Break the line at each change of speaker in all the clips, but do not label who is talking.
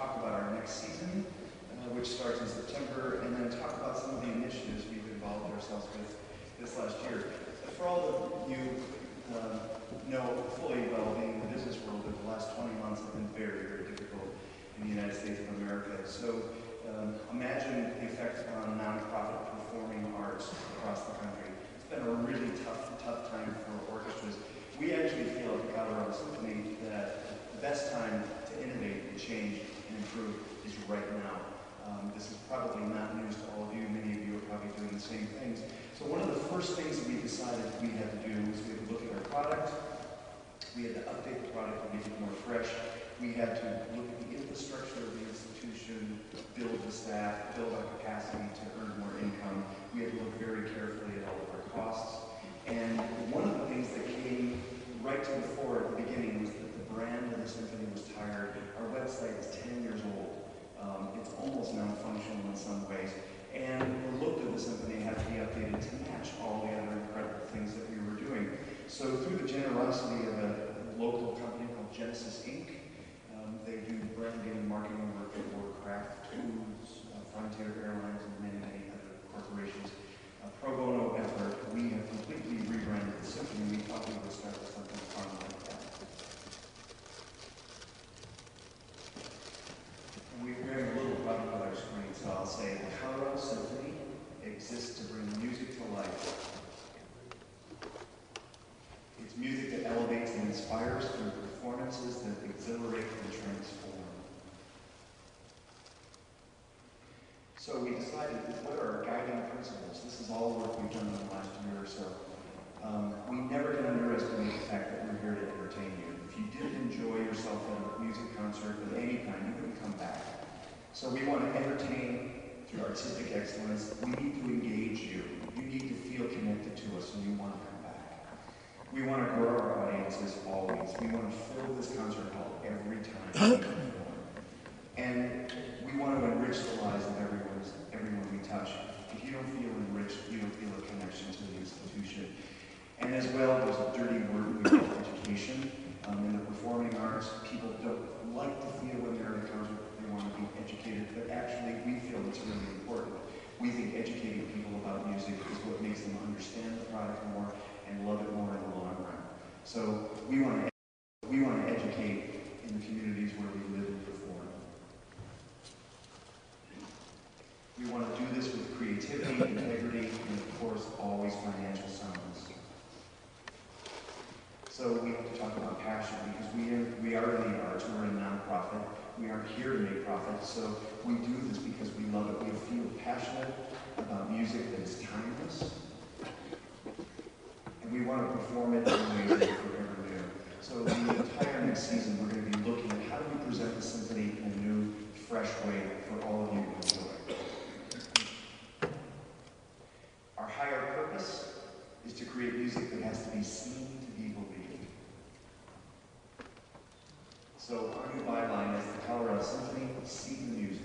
talk about our next season, which starts in September, and then talk about some of the initiatives we've involved ourselves with this last year. For all of you know fully well, being in the business world, that the last 20 months have been very, very difficult in the United States of America. So imagine the effect on nonprofit performing arts across the country. It's been a really tough time for orchestras. We actually feel at the Palermo Symphony that the best time to innovate and change and improve is right now. This is probably not news to all of you. Many of you are probably doing the same things. So one of the first things that we decided we had to do was we had to look at our product. We had to update the product to make it more fresh. We had to look at the infrastructure of the institution, build the staff, build our capacity to earn more income. We had to look very carefully at all of our costs. And one of the things that came right to the fore at the beginning was that the brand of the Symphony was tired. Our website is 10 years old. It's almost non-functional in some ways. And the look of the Symphony had to be updated to match all the other incredible things that we were doing. So through the generosity of a local company called Genesis Inc., they do branding and marketing work at Warcraft, Tools, Frontier Airlines, and many, many other corporations. Pro bono effort, we have completely rebranded the Symphony. We thought we would start with something fun like that. And we're having a little problem with our screen, so I'll say the Palermo Symphony exists to bring music to life. It's music that elevates and inspires through performances that exhilarate and transform. So we decided, what are our guiding principles? This is all work we've done in the last year or so. We never can underestimate the fact that we're here to entertain you. If you didn't enjoy yourself at a music concert of any kind, you wouldn't come back. So we want to entertain through artistic excellence. We need to engage you. You need to feel connected to us and you want to come back. We want to grow our audiences always. We want to fill this concert hall every time we perform. And we want to enrich the lives of everyone we touch. If you don't feel enriched, you don't feel a connection to the institution. And as well, there's a dirty word we call education. In the performing arts, people don't like to feel when they're in a concert they want to be educated, but actually we feel it's really important. We think educating people about music is what makes them understand the product more and love it more in the long run. So we want to educate in the communities where we live and perform. We want to do this with creativity, integrity, and of course, always financial soundness. So we have to talk about passion because we are in the arts, we're a nonprofit. We aren't here to make profit, so we do this because we love it. We feel passionate about music that is timeless. And we want to perform it in ways that are forever new. So the entire next season, we're going to be looking at how do we present the Symphony in a new, fresh way for all of you to enjoy. Our higher purpose is to create music that has to be seen to be believed. So our new byline is the Palermo Symphony, see the music.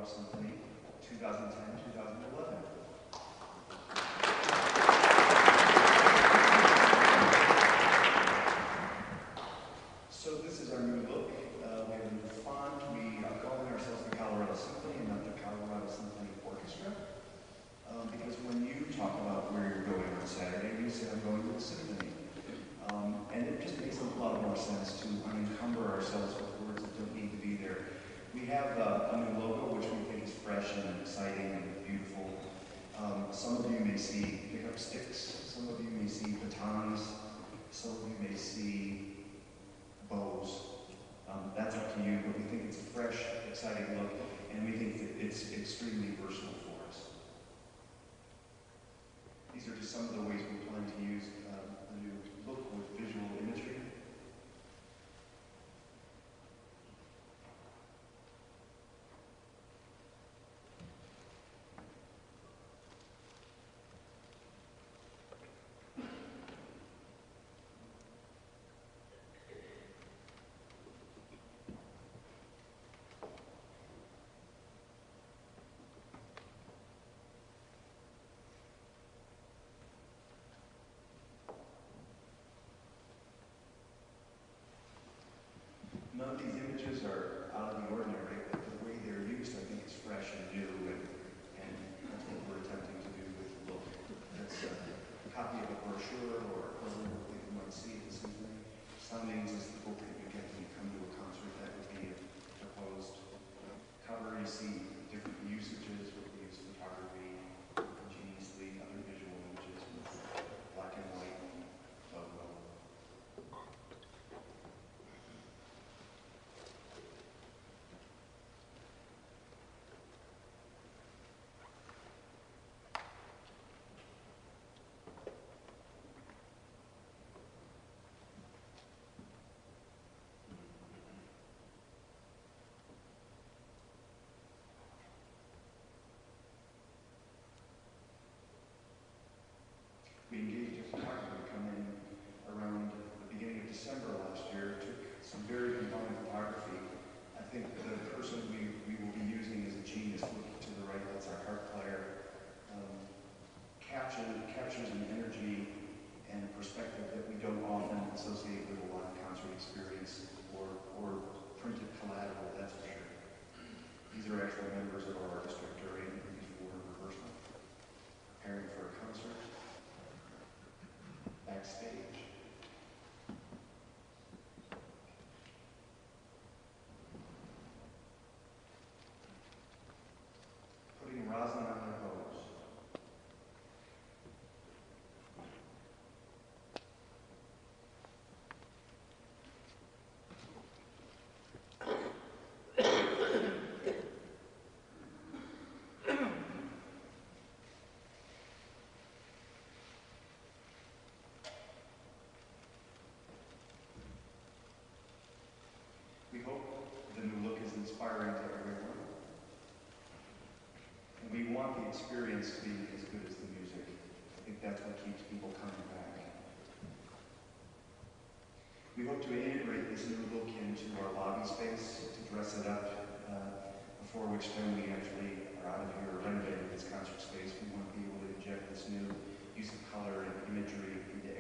Symphony 2010-2011. So this is our new look. We have a new font. We are calling ourselves the Colorado Symphony and not the Colorado Symphony Orchestra. Because when you talk about where you're going on Saturday, you say, I'm going to the Symphony. And it just makes a lot more sense to unencumber ourselves with words that don't need to be there. We have a new logo, which we think is fresh and exciting and beautiful. Some of you may see pickup sticks. Some of you may see batons. Some of you may see bows. That's up to you, but we think it's a fresh, exciting look, and we think that it's extremely versatile for us. These are just some of the ways we plan to use the new look with visual imagery. None of these images are out of the ordinary, but the way they're used, I think, is fresh and new, and that's what we're attempting to do with the look. That's a copy of a brochure or a puzzle book that you might see at the Symphony. Soundings is the book that you get when you come to a concert. That would be a proposed cover. You see different usages where we use photography, ingeniously, other visual images with black and white logo. We engaged a photographer to come in around the beginning of December last year, took some very compelling photography. I think the person we will be using is a genius. Look to the right, that's our harp player. Captures an energy and a perspective that we don't often associate with a live concert experience or printed collateral, that's for sure. These are actual members of our orchestra during and before rehearsal, preparing for a concert. Backstage. Putting rosin on their bows. We hope the new look is inspiring to everyone. And we want the experience to be as good as the music. I think that's what keeps people coming back. We hope to integrate this new look into our lobby space, to dress it up, before which time we actually are out of here or renovating this concert space. We want to be able to inject this new use of color and imagery into